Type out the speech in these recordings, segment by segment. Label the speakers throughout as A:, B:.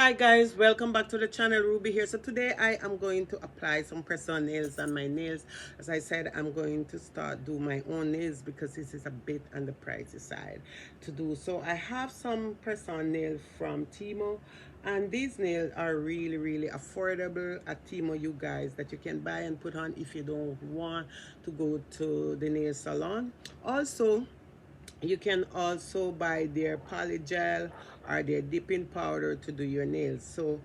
A: Hi guys, welcome back to the channel. Ruby here. So today I am going to apply some press-on nails on my nails. As I said, I'm going to start do my own nails because this is a bit on the pricey side to do. So I have some press-on nails from Timo, and these nails are really affordable at Timo, you guys, that you can buy and put on if you don't want to go to the nail salon. Also, you can also buy their polygel or their dipping powder to do your nails. So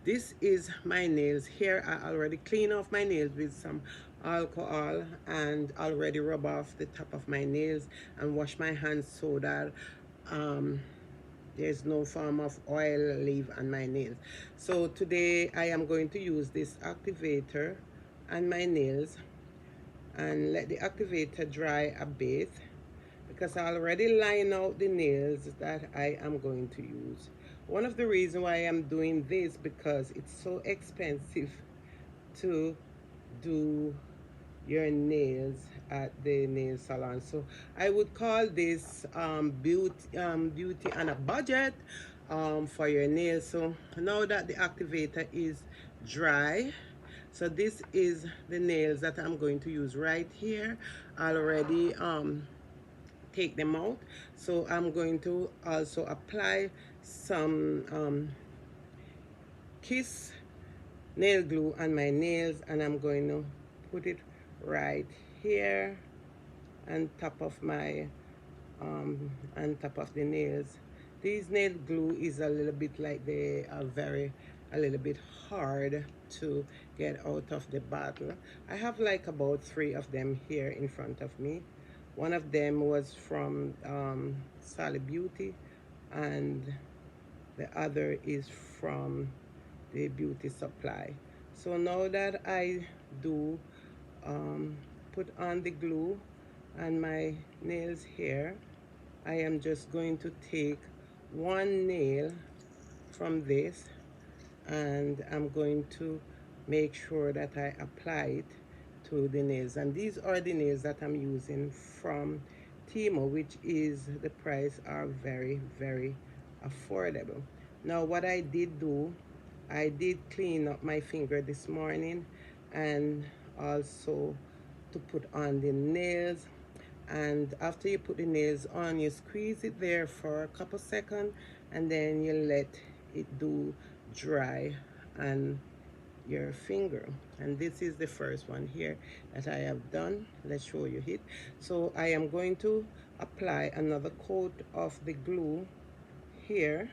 A: this is my nails. Here I already clean off my nails with some alcohol and already rub off the top of my nails and wash my hands so that um, there's no form of oil leave on my nails. So today I am going to use this activator on my nails and let the activator dry a bit because I already line out the nails that I am going to use. One of the reasons why I'm doing this because it's so expensive to do your nails at the nail salon. So I would call this beauty on a budget for your nails. So now that the activator is dry, so this is the nails that I'm going to use right here. I already take them out. So I'm going to also apply some Kiss nail glue on my nails, and I'm going to put it right here on top of my on top of the nails. These nail glue is a little bit like they are a little bit hard to get out of the bottle. I have like about 3 of them here in front of me. One of them was from Sally Beauty, and the other is from the Beauty Supply. So now that I do put on the glue on my nails here, I am just going to take one nail from this, and I'm going to make sure that I apply it to the nails. And these are the nails that I'm using from Timo, which is the price are very affordable. Now what I did do, I did clean up my finger this morning and also to put on the nails. And after you put the nails on, you squeeze it there for a couple seconds, and then you let it do dry on your finger. And this is the first one here that I have done. Let's show you it. So I am going to apply another coat of the glue here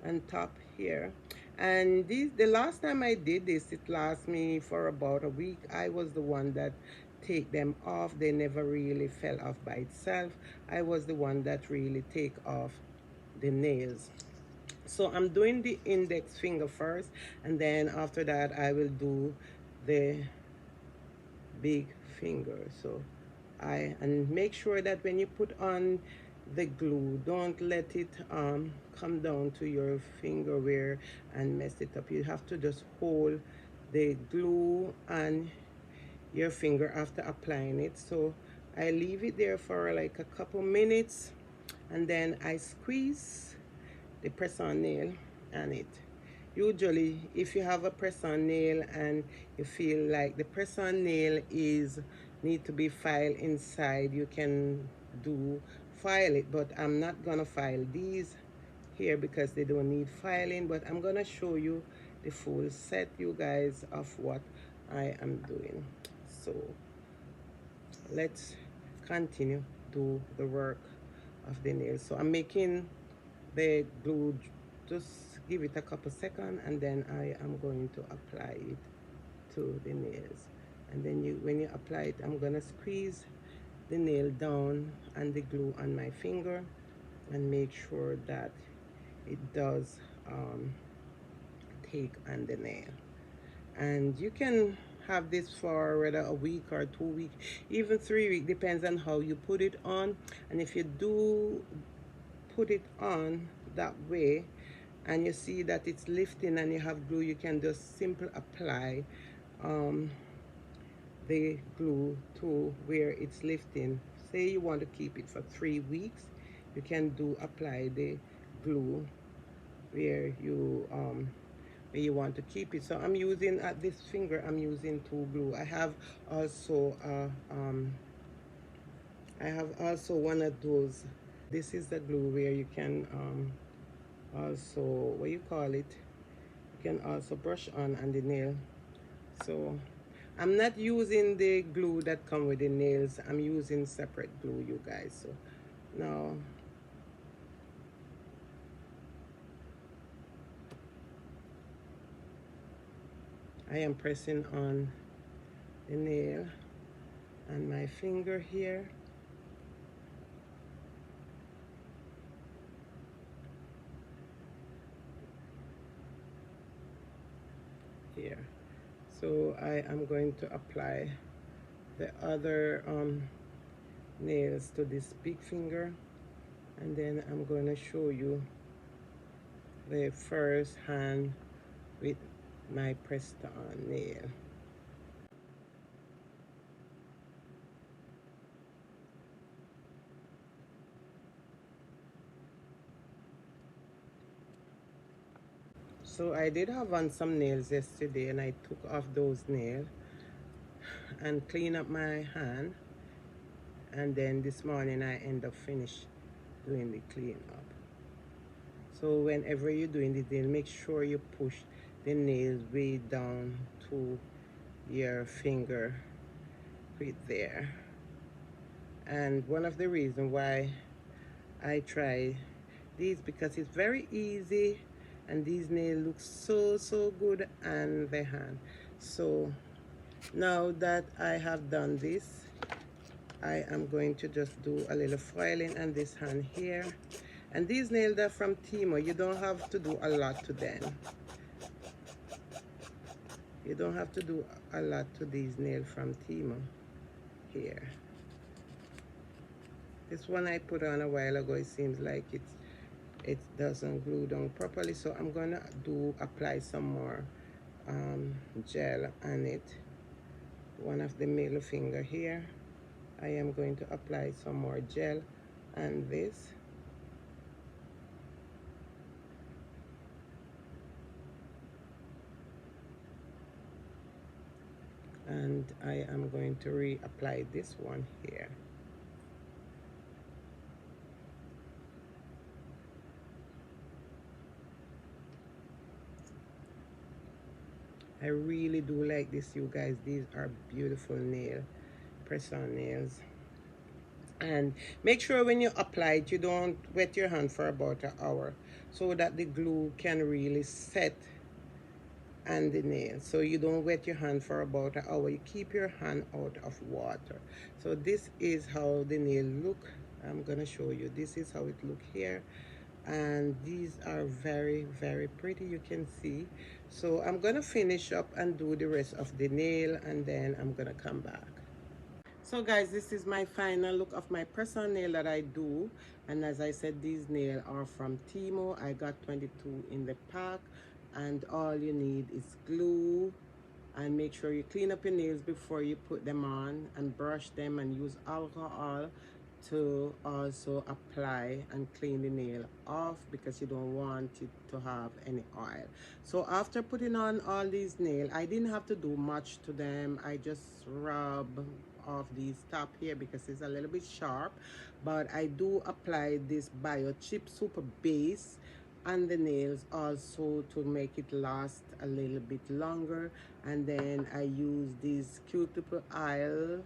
A: on top here. And the last time I did this, it lasted me for about a week. I was the one that take them off. They never really fell off by itself. I was the one that really take off the nails. So I'm doing the index finger first, and then after that I will do the big finger. So and make sure that when you put on the glue, don't let it come down to your finger wear and mess it up. You have to just hold the glue on your finger after applying it. So I leave it there for like a couple minutes, and then I squeeze the press-on nail on it. Usually if you have a press-on nail and you feel like the press-on nail is need to be filed inside, you can do file it, but I'm not gonna file these here because they don't need filing. But I'm gonna show you the full set, you guys, of what I am doing. So let's continue do the work of the nail. So I'm making the glue, just give it a couple seconds, and then I am going to apply it to the nails. And then when you apply it, I'm gonna squeeze the nail down and the glue on my finger and make sure that it does take on the nail. And you can have this for whether a week or 2 weeks, even 3 weeks, depends on how you put it on. And if you do put it on that way and you see that it's lifting and you have glue, you can just simply apply the glue to where it's lifting. Say you want to keep it for 3 weeks, you can apply the glue where you want to keep it. So I'm using at this finger, I'm using two glue. Also I have also one of those. This is the glue where you can also, what you call it, you can also brush on the nail. So I'm not using the glue that come with the nails. I'm using separate glue, you guys. So now I am pressing on the nail and my finger here. Here. So I am going to apply the other nails to this big finger, and then I'm going to show you the first hand with my pressed on nail. So I did have on some nails yesterday, and I took off those nails and clean up my hand, and then this morning I end up finish doing the clean up. So whenever you're doing the nail, make sure you push the nails way down to your finger right there. And one of the reasons why I try these, because it's very easy and these nails look so good on the hand. So now that I have done this, I am going to just do a little foiling on this hand here. And these nails are from Temu. You don't have to do a lot to them. You don't have to do a lot to these nails from Temu here. This one I put on a while ago, it seems like it doesn't glue down properly, so I'm gonna apply some more gel on it. One of the middle finger here, I am going to apply some more gel on this. And I am going to reapply this one here. I really do like this, you guys. These are beautiful press-on nails. And make sure when you apply it, you don't wet your hand for about an hour so that the glue can really set on the nail. So you don't wet your hand for about an hour. You keep your hand out of water. So this is how the nail look. I'm gonna show you. This is how it look here. And these are very pretty, you can see. So I'm gonna finish up and do the rest of the nail, and then I'm gonna come back. So guys, this is my final look of my press-on nail that I do. And as I said, these nails are from Temu. I got 22 in the pack, and all you need is glue. And make sure you clean up your nails before you put them on, and brush them, and use alcohol to also apply and clean the nail off, because you don't want it to have any oil. So after putting on all these nails, I didn't have to do much to them. I just rub off these top here because it's a little bit sharp, but I do apply this Biochip Super Base on the nails also to make it last a little bit longer. And then I use this Q-tip oil.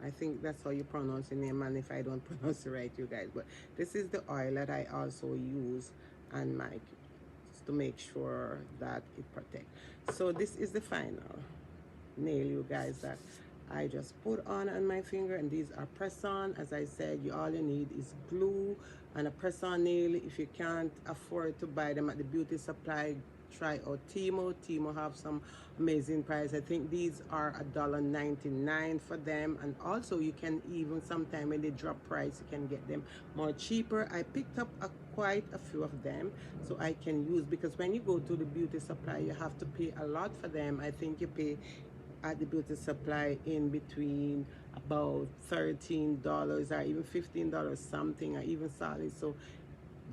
A: I think that's how you pronounce the name, and if I don't pronounce it right, you guys, but this is the oil that I also use on my to make sure that it protects. So this is the final nail, you guys, that I just put on my finger, and these are press-on. As I said, all you need is glue and a press-on nail. If you can't afford to buy them at the beauty supply, try out Temu. Temu have some amazing price. I think these are $1.99 for them, and also you can even sometime when they drop price, you can get them more cheaper. I picked up quite a few of them so I can use, because when you go to the beauty supply, you have to pay a lot for them. I think you pay at the beauty supply in between about $13 or even $15 something, or even solid. So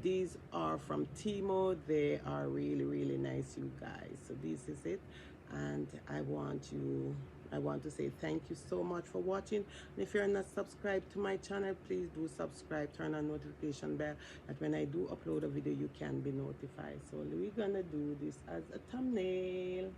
A: These are from Timo. They are really nice, you guys. So this is it, and I want to say thank you so much for watching. And if you're not subscribed to my channel, please do subscribe, turn on notification bell, that when I do upload a video you can be notified. So we're gonna do this as a thumbnail.